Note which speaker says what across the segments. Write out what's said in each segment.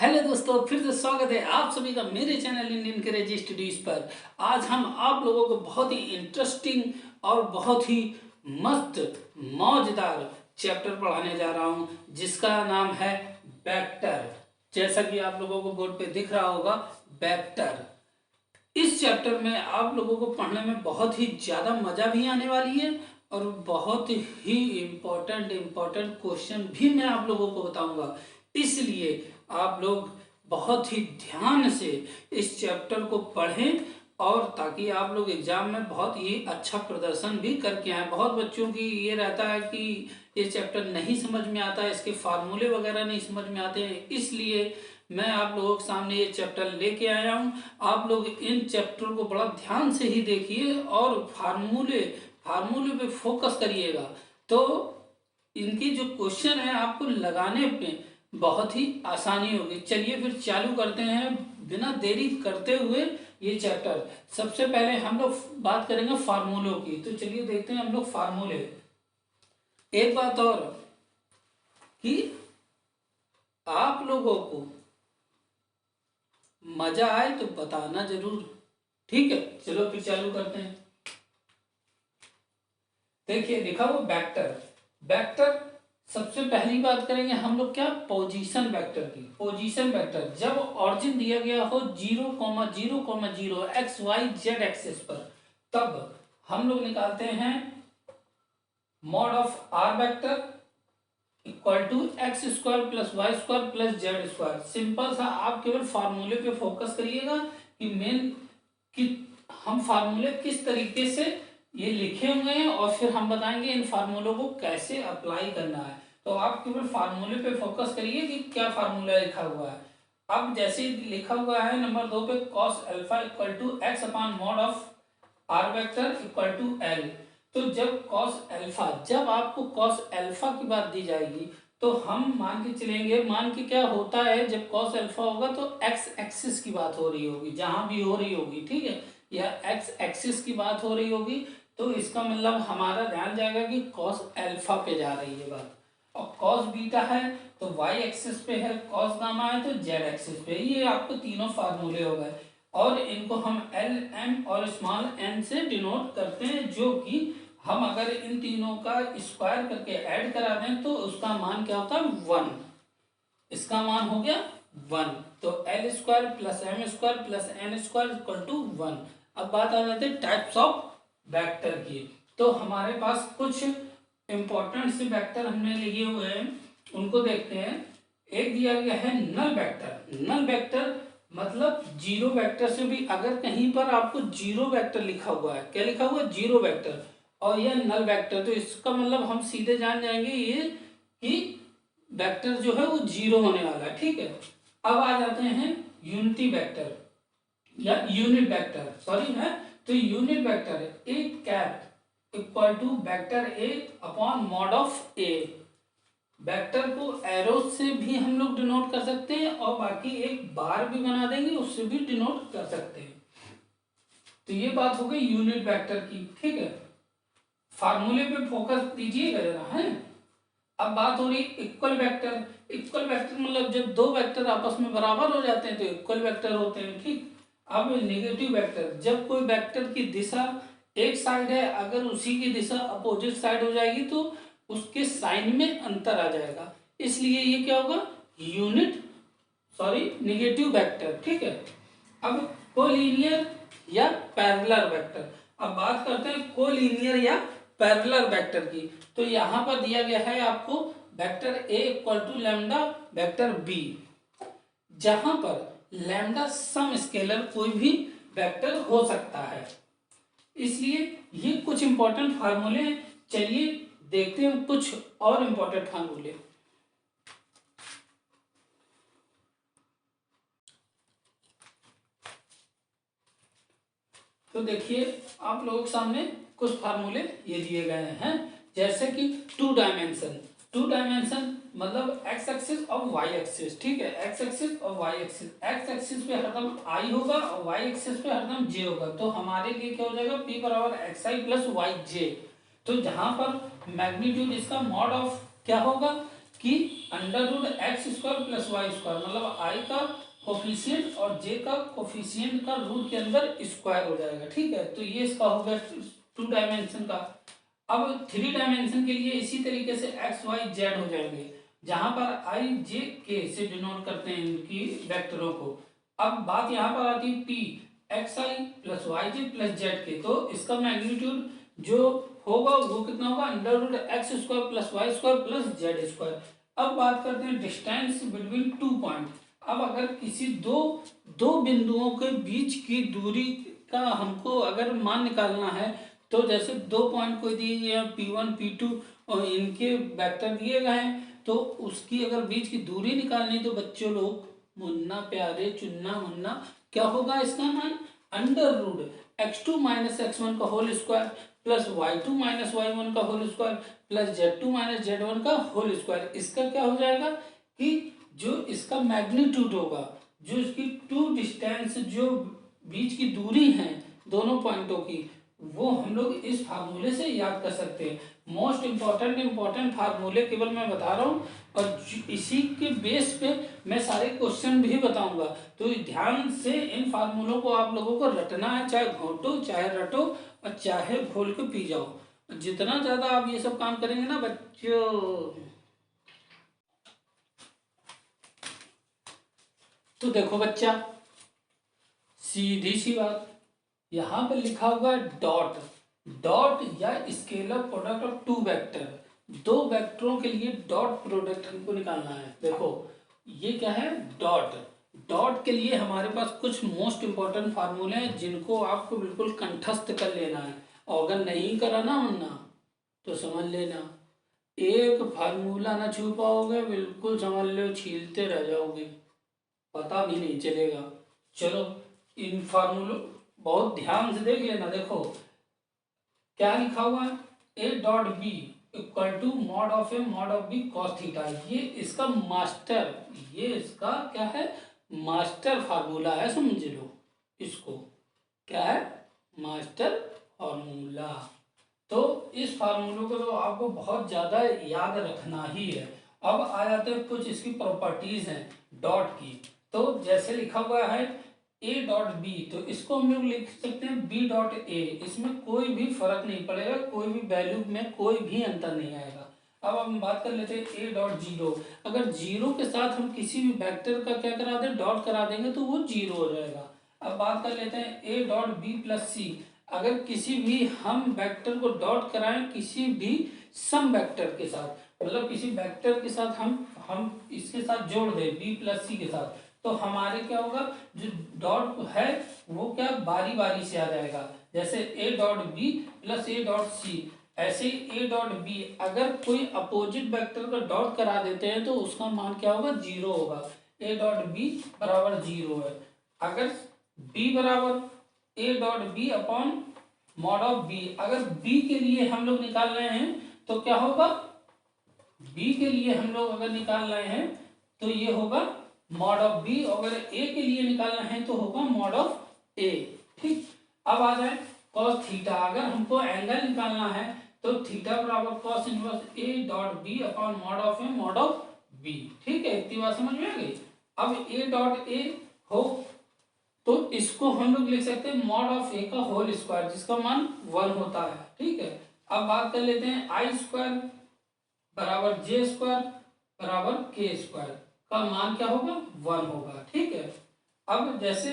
Speaker 1: Hello दोस्तों, फिर से स्वागत है आप सभी का मेरे चैनल इंडियन करेजी स्टडीज पर। आज हम आप लोगों को बहुत ही इंटरेस्टिंग और बहुत ही मस्त मौजदार चैप्टर पढ़ाने जा रहा हूं, जिसका नाम है वेक्टर। जैसा कि आप लोगों को बोर्ड पे दिख रहा होगा, वेक्टर। इस चैप्टर में आप लोगों को पढ़ने में बहुत ही ज़्यादा मज़ा भी आने वाली है और बहुत ही इम्पोर्टेंट क्वेश्चन भी मैं आप लोगों को बताऊंगा। इसलिए आप लोग बहुत ही ध्यान से इस चैप्टर को पढ़ें, और ताकि आप लोग एग्जाम में बहुत ही अच्छा प्रदर्शन भी करके आए। बहुत बच्चों की ये रहता है कि ये चैप्टर नहीं समझ में आता, इसके फार्मूले वगैरह नहीं समझ में आते हैं, इसलिए मैं आप लोगों के सामने ये चैप्टर लेके आया हूँ। आप लोग इन चैप्टर को बड़ा ध्यान से ही देखिए और फार्मूले फार्मूले पे फोकस करिएगा, तो इनकी जो क्वेश्चन है आपको लगाने पे बहुत ही आसानी होगी। चलिए फिर चालू करते हैं बिना देरी करते हुए ये चैप्टर। सबसे पहले हम लोग बात करेंगे फार्मूलों की, तो चलिए देखते हैं हम लोग फार्मूले। एक बात और कि आप लोगों को मजा आए तो बताना जरूर, ठीक है। चलो फिर चालू करते हैं। देखिए लिखा हुआ वेक्टर। वेक्टर सबसे पहली बात करेंगे हम लोग क्या, पोजीशन वेक्टर की। पोजीशन वेक्टर जब ऑरिजिन दिया गया हो 0,0,0 एक्स वाई जेड एक्सिस पर, तब हम लोग निकालते हैं mod of R vector equal to X square plus Y square plus Z square. Simple सा, आप केवल फार्मूले पे फोकस करिएगा कि मेन कि हम फार्मूले किस तरीके से ये लिखे हुए हैं और फिर हम बताएंगे इन फार्मूलों को कैसे अप्लाई करना है। तो आप केवल फार्मूले पे फोकस करिए कि क्या फार्मूला लिखा हुआ है। अब जैसे लिखा हुआ है नंबर 2 पे, cos alpha equal to X upon mod of R vector equal to L. तो जब कॉस अल्फा, जब आपको कॉस अल्फा की बात दी जाएगी तो हम मान के चलेंगे, मान के क्या होता है, जब कॉस अल्फा होगा तो एक्स एक्सिस की बात हो रही होगी, जहां भी हो रही होगी, ठीक है, या एक्स एक्सिस की बात हो रही होगी, तो इसका मतलब हमारा ध्यान जाएगा कि कॉस अल्फा पे जा रही है बात। और कॉस बीटा है तो वाई एक्सिस पे है, कॉस गामा है तो जेड एक्सिस पे। ये आपको तीनों फार्मूले हो गए और इनको हम एल एम और स्मॉल एन से डिनोट करते हैं, जो कि हम अगर इन तीनों का स्क्वायर करके ऐड करा दें तो उसका मान क्या होता है, 1। इसका मान हो गया 1। तो L square plus M square plus N square equal to 1। अब बात आ जाती है टाइप्स ऑफ वेक्टर की। तो हमारे पास कुछ इंपॉर्टेंट से वेक्टर हमने लिए हुए हैं, उनको देखते हैं। एक दिया गया है नल वेक्टर। नल वेक्टर मतलब जीरो वेक्टर से भी, अगर कहीं पर आपको जीरो वेक्टर लिखा हुआ है, क्या लिखा हुआ है, जीरो वेक्टर, और यह नल वेक्टर, तो इसका मतलब हम सीधे जान जाएंगे ये कि वेक्टर जो है वो जीरो होने वाला है, ठीक है। अब आ जाते हैं यूनिटी वेक्टर या यूनिट वेक्टर, सॉरी है, तो unit vector A cap equal to vector A upon mod of A. Vector को एरो से भी हम लोग डिनोट कर सकते हैं और बाकी एक बार भी बना देंगे उससे भी डिनोट कर सकते हैं। तो ये बात हो गई यूनिट वेक्टर की, ठीक है। फार्मूले पे फोकस दीजिएगा जरा, है। अब बात हो रही इक्वल वेक्टर। इक्वल वेक्टर मतलब जब दो वेक्टर आपस में बराबर हो जाते हैं तो इक्वल वेक्टर होते हैं, ठीक। अब नेगेटिव वेक्टर, जब कोई वेक्टर की दिशा एक साइड है, अगर उसी की दिशा अपोजिट साइड हो जाएगी तो उसके साइन में अंतर आ जाएगा, इसलिए ये क्या होगा, यूनिट सॉरी नेगेटिव वेक्टर, ठीक है। अब कोलिनियर या पैरेलल वेक्टर। अब बात करते हैं कोलिनियर या पैरेलल वेक्टर की। तो यहां पर दिया गया है आपको vector A equal to lambda vector B, जहां पर लैम्डा सम स्केलर कोई भी वेक्टर हो सकता है, इसलिए ये कुछ इंपॉर्टेंट फार्मूले हैं। चलिए देखते हैं कुछ और इंपॉर्टेंट फार्मूले। तो देखिए आप लोगों के सामने कुछ फार्मूले ये दिए गए हैं, जैसे कि टू डायमेंशन मतलब एक्स एक्सिस और वाई एक्सिस, ठीक है। एक्स एक्सिस और वाई एक्सिस, एक्स एक्सिस पे हरदम आई होगा और वाई एक्सिस पे हरदम जे होगा, तो हमारे लिए क्या हो जाएगा, पी बराबर एक्स आई प्लस वाई जे। तो जहां पर मैग्नीट्यूड इसका मॉड ऑफ क्या होगा, कि √x² प्लस y², मतलब i का कोफिशिएंट और j का कोफिशिएंट का रूट के अंदर स्क्वायर हो जाएगा। ठीक है, तो ये इसका हो गया 2 डायमेंशन का। अब 3 डायमेंशन के लिए इसी तरीके से x y z हो जाएंगे, जहां पर i j k से डिनोट करते हैं इनकी वेक्टरों को। अब बात यहाँ पर आती है p xi plus yj plus z तो इसका मैग्नीट्यूड जो होगा वो कितना होगा, √x² plus y² plus z²। अब बात करते हैं डिस्टेंस बिटवीन 2 पॉइंट। अब अगर किसी दो बिंदुओं के बीच की दूरी का हमको अगर मान निकालना है, तो जैसे 2 पॉइंट कोई दिए गए हैं P1 P2 और इनके वेक्टर दिए गए हैं, तो उसकी अगर बीच की दूरी निकालनी, तो बच्चों लोग मुन्ना प्यारे चुन्ना मुन्ना, क्या होगा इसका मान, √x2 माइनस x1 का whole square plus y2 minus y1 का whole square plus z2 minus z1 का होल स्क्वायर। इसका क्या हो जाएगा कि जो इसका मैग्नीट्यूड होगा, जो इसकी 2 डिस्टेंस जो बीच की दूरी है दोनों पॉइंटों की, वो हम लोग इस फार्मूले से याद कर सकते हैं। मोस्ट इम्पॉर्टेंट फार्मूले केवल मैं बता रहा हूँ, और इसी के बेस पे मैं सारे क्वेश्चन भी बताऊंगा। तो ध्यान से इन फार्मूलों को आप लोगों को रटना है, चाहे घोटो चाहे रटो और चाहे घोल के पी जाओ। जितना ज्यादा आप ये सब काम करेंगे ना बच्चों, तो देखो बच्चा, सीधी सी बात, यहां पर लिखा होगा डॉट या स्केलर प्रोडक्ट ऑफ 2 वेक्टर। 2 वेक्टरों के लिए डॉट प्रोडक्ट हमको निकालना है। देखो ये क्या है, डॉट के लिए हमारे पास कुछ मोस्ट इंपॉर्टेंट फार्मूले हैं, जिनको आपको बिल्कुल कंठस्थ कर लेना है, और अगर नहीं करा ना वरना तो समझ लेना एक फार्मूला ना छू पाओगे, बिल्कुल समझ लो छीलते रह जाओगे, पता भी नहीं चलेगा। चलो इन फार्मूलों बहुत ध्यान से देख लेना। देखो क्या लिखा हुआ है, A.B equal to mod of A mod of B cos theta. ये इसका क्या है, मास्टर फार्मूला है, समझ लो इसको, क्या है, मास्टर फार्मूला। तो इस फार्मूले को तो आपको बहुत ज्यादा याद रखना ही है। अब आ जाते हैं कुछ इसकी प्रॉपर्टीज हैं डॉट की। तो जैसे लिखा हुआ है A.B, तो इसको हम लोग लिख सकते हैं B.A। इसमें कोई भी फर्क नहीं पड़ेगा, कोई भी वैल्यू में कोई भी अंतर नहीं आएगा। अब हम बात कर लेते हैं A.0। अगर जीरो के साथ हम किसी भी वेक्टर का क्या करा दें, डॉट करा देंगे, तो वो जीरो हो जाएगा। अब बात कर लेते हैं A.B प्लस C। अगर किसी भी हम वेक्टर को डॉट कराएं किसी भी सम वेक्टर के साथ, मतलब किसी वेक्टर के साथ हम इसके साथ जोड़ दें B प्लस C के साथ, तो हमारे क्या होगा, जो डॉट है वो क्या बारी बारी से आ जाएगा। जैसे A.B प्लस A.C, ऐसे ही A.B अगर कोई अपोजिट वेक्टर का डॉट करा देते हैं तो उसका मान क्या होगा, जीरो होगा। A.B बराबर जीरो है। अगर B बराबर A.B upon mod of B, अगर B के लिए हम लोग निकाल रहे हैं तो क्या होगा, B के लिए हम लोग अगर निकाल रहे हैं तो ये होगा मॉड ऑफ B, अगर A के लिए निकालना है तो होगा मॉड ऑफ A। ठीक, अब आ जाए cos थीटा। अगर हमको एंगल निकालना है तो थीटा बराबर cos inverse A.B upon mod of A mod of B। ठीक है, इतनी बात समझ में आ गई। अब A.A हो तो इसको हम लोग लिख सकते हैं मॉड ऑफ A का होल स्क्वायर, जिसका मान 1 होता है। ठीक है, अब बात कर लेते हैं I² बराबर J² बराबर K² का मान क्या होगा, 1 होगा। ठीक है, अब जैसे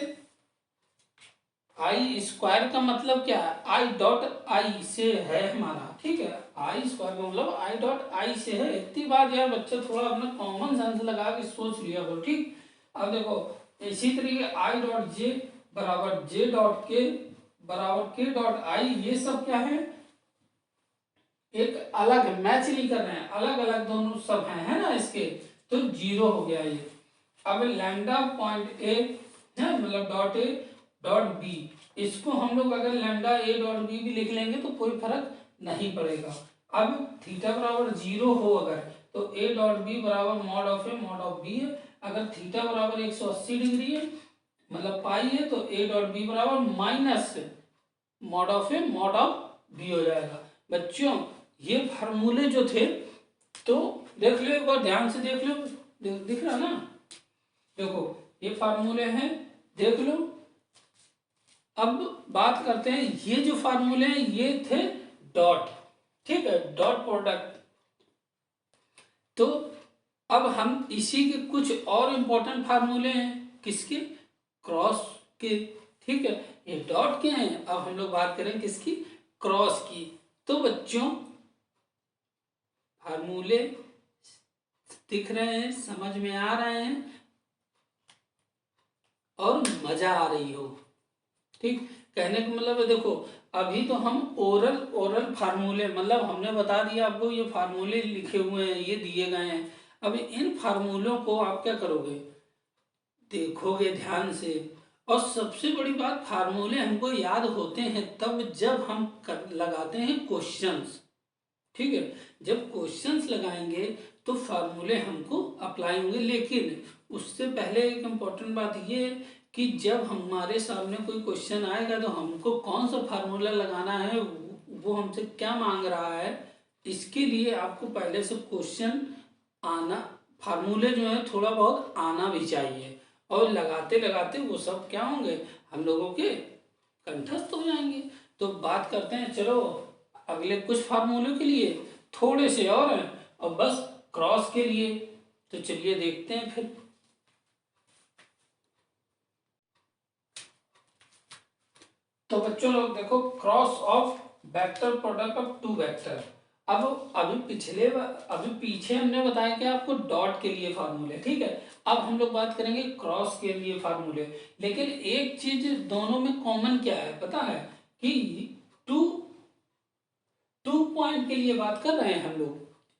Speaker 1: I² का मतलब क्या है, I.I से है हमारा। ठीक है, I² का मतलब I.I से है। इतनी बात यार बच्चे थोड़ा अपना कॉमन सेंस लगा के सोच लिया करो। ठीक, अब देखो इसी तरीके I.J बराबर J.K बराबर K.I, ये सब क्या है, एक अलग मैच नहीं कर रहे हैं, अलग अलग दोनों सब है ना इसके, तो जीरो हो गया ये। अब लैम्डा पॉइंट A है, मतलब .A.B, इसको हम लोग अगर लैम्डा A.B भी लिख लेंगे तो कोई फर्क नहीं पड़ेगा। अब थीटा बराबर जीरो हो अगर, तो A.B बराबर mod of A mod of B है। अगर थीटा बराबर 180 डिग्री है, मतलब पाई है, तो A.B बराबर minus mod of A mod of B हो जाएगा। बच्चों ये फार्मूले जो थे तो देख लो एक बार ध्यान से देख लो, दिख रहा ना, देखो ये फार्मूले हैं, देख लो। अब बात करते हैं, ये जो फार्मूले हैं ये थे डॉट, ठीक है, डॉट प्रोडक्ट। तो अब हम इसी के कुछ और इंपॉर्टेंट फार्मूले हैं, किसके, क्रॉस के, ठीक है। ये डॉट के हैं, अब हम लोग बात करें किसकी, क्रॉस की। तो बच्चों फार्मूले दिख रहे हैं, समझ में आ रहे हैं और मजा आ रही हो, ठीक। कहने का मतलब है, देखो अभी तो हम ओरल फार्मूले, मतलब हमने बता दिया आपको ये फार्मूले लिखे हुए हैं, ये दिए गए हैं। अब इन फार्मूलों को आप क्या करोगे, देखोगे ध्यान से। और सबसे बड़ी बात, फार्मूले हमको याद होते हैं तब जब हम लगाते हैं क्वेश्चंस, ठीक है। जब क्वेश्चंस लगाएंगे तो फार्मूले हमको अप्लाई होंगे। लेकिन उससे पहले एक इम्पॉर्टेंट बात ये है कि जब हमारे सामने कोई क्वेश्चन आएगा तो हमको कौन सा फार्मूला लगाना है, वो हमसे क्या मांग रहा है, इसके लिए आपको पहले से क्वेश्चन आना, फार्मूले जो है थोड़ा बहुत आना भी चाहिए। और लगाते लगाते वो सब क्या होंगे, हम लोगों के कंठस्थ हो जाएंगे। तो बात करते हैं, चलो अगले कुछ फार्मूलों के लिए, थोड़े से और हैं, और बस क्रॉस के लिए। तो चलिए देखते हैं फिर। तो बच्चों लोग देखो, cross of vector product of two vector. अब अभी पीछे हमने बताया कि आपको डॉट के लिए फार्मूले, ठीक है। अब हम लोग बात करेंगे क्रॉस के लिए फार्मूले। लेकिन एक चीज दोनों में कॉमन क्या है पता है, कि टू पॉइंट के लिए बात कर रहे हैं हम लोग,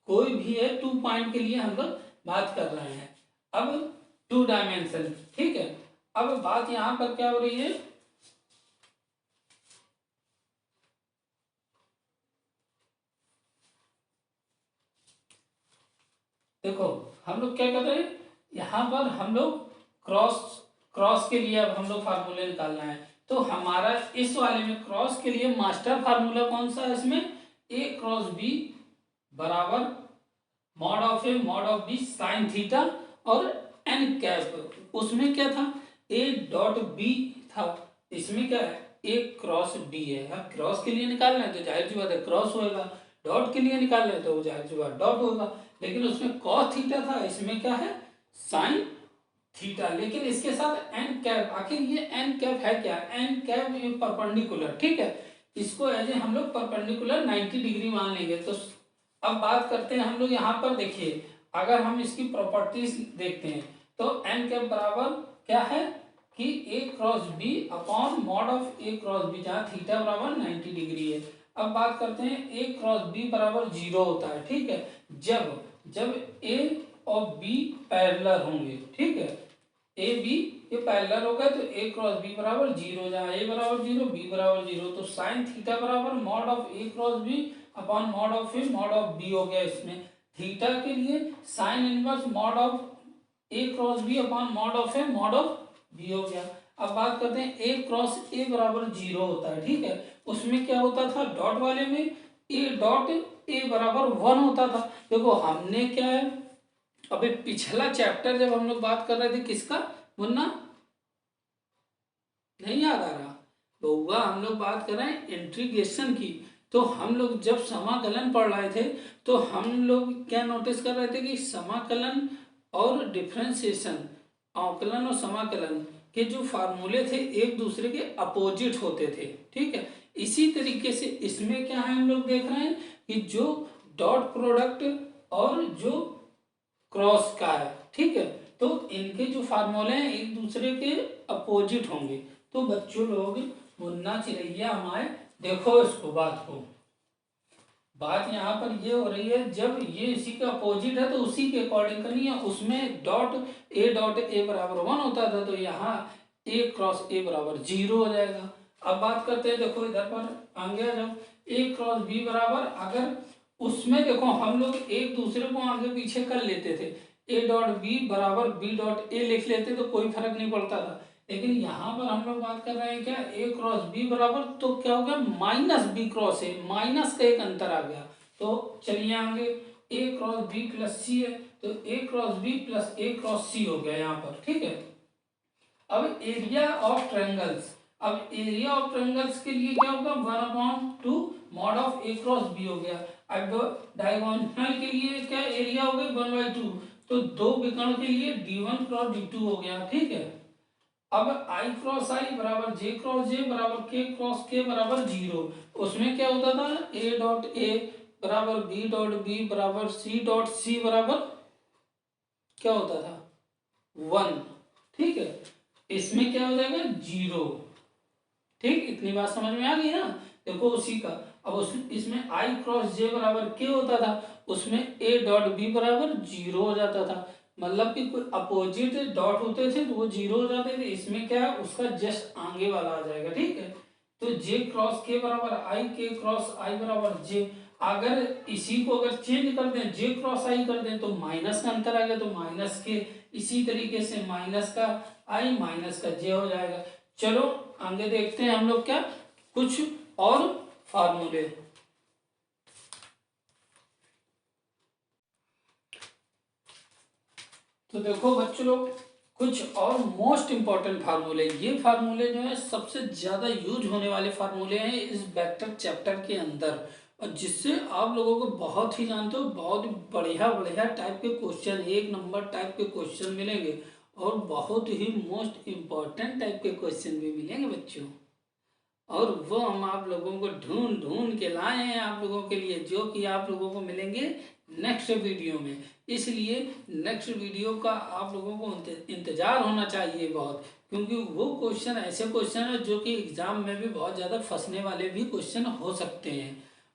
Speaker 1: कोई भी है 2 पॉइंट के लिए हम लोग बात कर रहे हैं। अब 2 डायमेंशन, ठीक है। अब बात यहां पर क्या हो रही है, देखो हम लोग क्या कर रहे हैं, यहाँ पर हम लोग क्रॉस के लिए अब हम लोग फार्मूले निकालना है। तो हमारा इस वाले में क्रॉस के लिए मास्टर फार्मूला कौन सा है, इसमें ए क्रॉस बी बराबर mod of A mod of B sine theta और एन कैप। उसमें क्या था, ए डॉट बी था, इसमें क्या है, ए क्रॉस डी है। अब क्रॉस के लिए निकालना है तो जाहिर सी बात है क्रॉस होएगा, डॉट के लिए निकालना है तो जाहिर सी बात डॉट होगा। लेकिन उसमें कॉस थीटा था, इसमें क्या है, साइन थीटा। लेकिन इसके साथ एन कैप, आखिर ये एन कैप है क्या, एन कैप ये परपेंडिकुलर, ठीक है। इसको एज ए हम लोग परपेंडिकुलर 90 डिग्री मान लेंगे। तो अब बात करते हैं हम लोग यहाँ पर, देखिए अगर हम इसकी प्रॉपर्टीज देखते हैं तो एन कैप बराबर क्या है कि A cross B upon mod of A cross B, जहाँ थीटा बराबर 90 डिग्री है। अब बात करते हैं ए क्रॉस बी बराबर 0 होता है, ठीक है, जब ए और बी पैरेलल होंगे, ठीक है, ए बी ये पैरेलल होगा तो ए क्रॉस बी बराबर 0, जहाँ ए बराबर 0 बी बराबर 0। तो साइन थीटा बराबर mod of A cross B upon mod of A mod of B हो गया। इसमें थीटा के लिए sine inverse mod of A cross B upon mod of A mod of B हो गया। अब बात करते हैं ए क्रॉस ए बराबर 0 होता है, ठीक है। उसमें क्या होता था, डॉट वाले में ए डॉट ए बराबर 1 होता था। देखो हमने क्या है, अभी पिछला चैप्टर जब हम लोग बात कर रहे थे किसका, मुन्ना नहीं याद आ रहा, बउआ हम लोग बात कर रहे हैं इंटीग्रेशन की। तो हम लोग जब समाकलन पढ़ रहे थे तो हम लोग क्या नोटिस कर रहे थे कि समाकलन और डिफरेंशिएशन, अवकलन और समाकलन के जो फार्मूले थे एक दूसरे के अपोजिट होते थे, ठीक है। इसी तरीके से इसमें क्या है, हम लोग देख रहे हैं कि जो डॉट प्रोडक्ट और जो क्रॉस का है, ठीक है, तो इनके जो फार्मूले हैं एक दूसरे के अपोजिट होंगे। तो बच्चों लोग मुन्ना चिरैया हमारे, देखो इसको बात यहाँ पर ये हो रही है, जब ये इसी का अपोजिट है तो उसी के अकॉर्डिंग करनी है। उसमें डॉट ए बराबर 1 होता था, तो यहाँ ए क्रॉस ए बराबर 0 हो जाएगा। अब बात करते हैं, देखो इधर पर आगे आ जाओ, ए क्रॉस बी बराबर, अगर उसमें देखो हम लोग एक दूसरे को आगे पीछे कर लेते थे, ए डॉट बी बराबर बी डॉट ए लिख लेते तो कोई फर्क नहीं पड़ता था। लेकिन यहाँ पर हम लोग बात कर रहे हैं क्या, ए क्रॉस बी बराबर, तो क्या हो गया minus B cross A, minus का एक अंतर आ गया। तो चलिए आगे, A cross B plus C है, तो A cross B plus A cross C हो गया यहाँ पर, ठीक है। अब एरिया ऑफ ट्रायंगल्स, अब एरिया ऑफ ट्रायंगल्स के लिए क्या होगा, 1/2 mod of A cross B हो गया। अब डायगोनल के लिए क्या एरिया हो गया 1/2, तो दो विकर्ण के लिए d1 क्रॉस d2 हो गया, ठीक है। अब आई क्रॉस आई बराबर जे क्रॉस जे बराबर के क्रॉस के बराबर 0, उसमें क्या होता था, ए डॉट ए बराबर बी डॉट बी बराबर सी डॉट सी बराबर क्या होता था 1, ठीक है। इसमें क्या हो जाएगा 0, ठीक। इतनी बात समझ में आ गई ना, देखो उसी का। अब उस इसमें आई क्रॉस जे बराबर के होता था, उसमें ए डॉट बी बराबर 0 हो जाता था, मतलब कि कोई अपोजिट डॉट होते थे तो वो 0 हो जाते थे। इसमें क्या है, उसका जस्ट आगे वाला आ जाएगा, ठीक है। तो जे क्रॉस के बराबर आई, के क्रॉस आई बराबर जे। अगर इसी को अगर चेंज कर दें, जे क्रॉस आई कर दें, तो माइनस का अंतर आ गया, तो माइनस के इसी तरीके से माइनस का आई माइनस का जे हो जाएगा। चलो आगे देखते हैं हम लोग क्या कुछ और फार्मूले। तो देखो बच्चों लोग, कुछ और मोस्ट इंपॉर्टेंट फार्मूले, ये फार्मूले जो है सबसे ज्यादा यूज होने वाले फार्मूले हैं इस वेक्टर चैप्टर के अंदर, और जिससे आप लोगों को बहुत ही जानते हो बहुत बढ़िया बढ़िया टाइप के क्वेश्चन, एक नंबर टाइप के क्वेश्चन मिलेंगे, और बहुत ही मोस्ट इम्पॉर्टेंट टाइप के क्वेश्चन भी मिलेंगे बच्चों। और वो हम आप लोगों को ढूंढ ढूंढ के लाए हैं आप लोगों के लिए, जो कि आप लोगों को मिलेंगे नेक्स्ट वीडियो में। इसलिए नेक्स्ट वीडियो का आप लोगों को इंतजार होना चाहिए बहुत, क्योंकि वो क्वेश्चन ऐसे क्वेश्चन है जो कि एग्जाम में भी बहुत ज़्यादा फंसने वाले भी क्वेश्चन हो सकते हैं,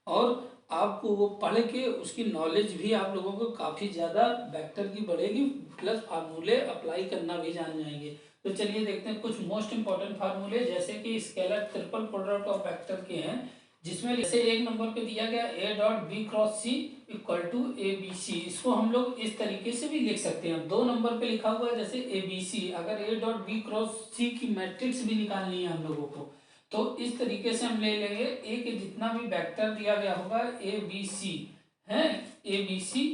Speaker 1: और आपको वो पढ़ के उसकी नॉलेज भी आप लोगों को काफ़ी ज़्यादा वेक्टर की बढ़ेगी, प्लस फार्मूले अप्लाई करना भी जान जाएंगे। तो चलिए देखते हैं कुछ मोस्ट इंपॉर्टेंट फार्मूले, जैसे कि scalar triple product of vector के हैं, जिसमें जैसे एक नंबर पे दिया गया A dot B cross C equal to A B C. इसको हम लोग इस तरीके से भी लिख सकते हैं, दो नंबर पे लिखा हुआ है जैसे ए बी सी, अगर ए डॉट बी क्रॉस सी की मैट्रिक्स भी निकालनी है हम लोगों को, तो इस तरीके से हम ले लेंगे। ए के जितना भी वेक्टर दिया गया होगा ए बी सी है, ए बी सी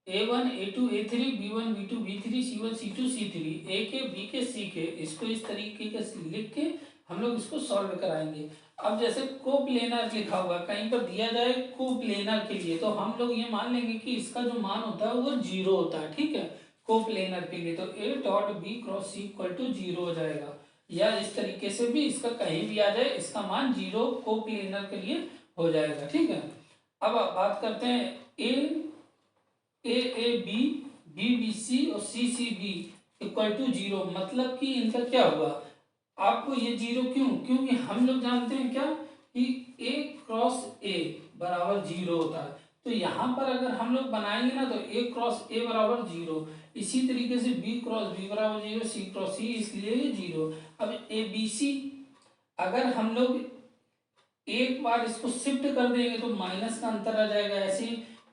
Speaker 1: A1 A2 A3 B1 B2 B3 C1 C2 C3, ए के बी के सी के, इसको इस तरीके के लिख के हम लोग इसको सॉल्व कराएंगे। अब जैसे कोप्लेनर लिखा हुआ कहीं पर दिया जाए कोप्लेनर के लिए, तो हम लोग ये मान लेंगे कि इसका जो मान होता है वो 0 होता है, ठीक है। कोप्लेनर के लिए तो A dot B cross C equal to 0 हो जाएगा, या इस तरीके से भी इसका कहीं भी आ जाए इसका मान 0 कोप्लेनर के लिए हो जाएगा, ठीक है। अब बात करते हैं A B B B C और C C B equal to 0, मतलब कि इनका क्या हुआ, आपको ये 0 क्यों, क्योंकि हम लोग जानते हैं क्या कि ए क्रॉस ए बराबर 0 होता है, तो यहाँ पर अगर हम लोग बनाएंगे ना तो ए क्रॉस ए बराबर 0, इसी तरीके से बी क्रॉस बी बराबर 0, सी क्रॉस सी, इसलिए ये 0। अब ए बी सी अगर हम लोग एक बार इसको शिफ्ट कर देंगे तो माइनस का अंतर आ जाएगा, ऐसे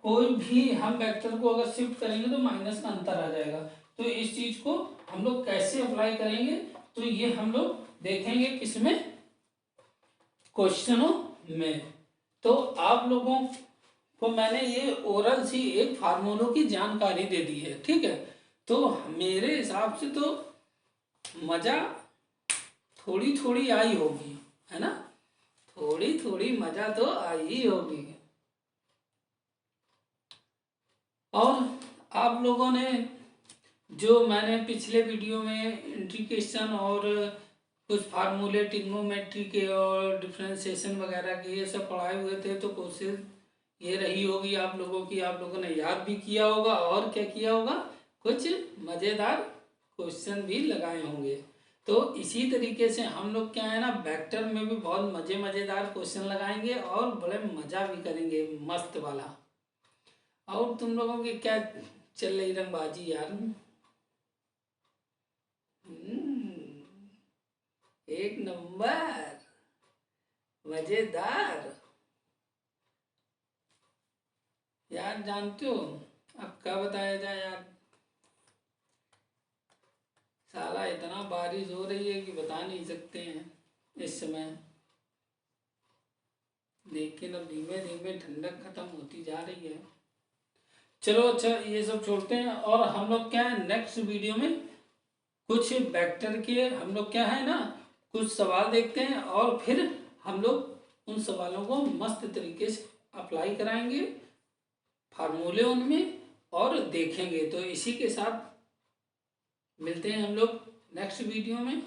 Speaker 1: कोई भी हम वेक्टर को अगर शिफ्ट करेंगे तो माइनस का अंतर आ जाएगा। तो इस चीज को हम लोग कैसे अप्लाई करेंगे, तो ये हम लोग देखेंगे किसमें, क्वेश्चनों में। तो आप लोगों को मैंने ये ओरल सी एक फार्मूलों की जानकारी दे दी है, ठीक है। तो मेरे हिसाब से तो मजा थोड़ी थोड़ी आई होगी, है ना, थोड़ी थोड़ी मजा तो आई ही होगी। और आप लोगों ने जो मैंने पिछले वीडियो में इंटीग्रेशन और कुछ फार्मूले ट्रिग्नोमेट्री के और डिफरेंशिएशन वगैरह के ये सब पढ़ाए हुए थे, तो कोशिश ये रही होगी आप लोगों की, आप लोगों ने याद भी किया होगा और क्या किया होगा, कुछ मज़ेदार क्वेश्चन भी लगाए होंगे। तो इसी तरीके से हम लोग क्या है ना वेक्टर में भी बहुत मज़ेदार क्वेश्चन लगाएंगे और बड़े मज़ा भी करेंगे मस्त वाला। और तुम लोगों की क्या चल रही रंगबाजी यार, एक नंबर मजेदार यार, जानते हो अब क्या बताया जाए यार, साला इतना बारिश हो रही है कि बता नहीं सकते हैं इस समय, लेकिन अब धीमे धीमे ठंडक खत्म होती जा रही है। चलो अच्छा ये सब छोड़ते हैं और हम लोग क्या है नेक्स्ट वीडियो में कुछ वेक्टर के हम लोग क्या है ना कुछ सवाल देखते हैं और फिर हम लोग उन सवालों को मस्त तरीके से अप्लाई कराएंगे, फार्मूले उनमें और देखेंगे। तो इसी के साथ मिलते हैं हम लोग नेक्स्ट वीडियो में।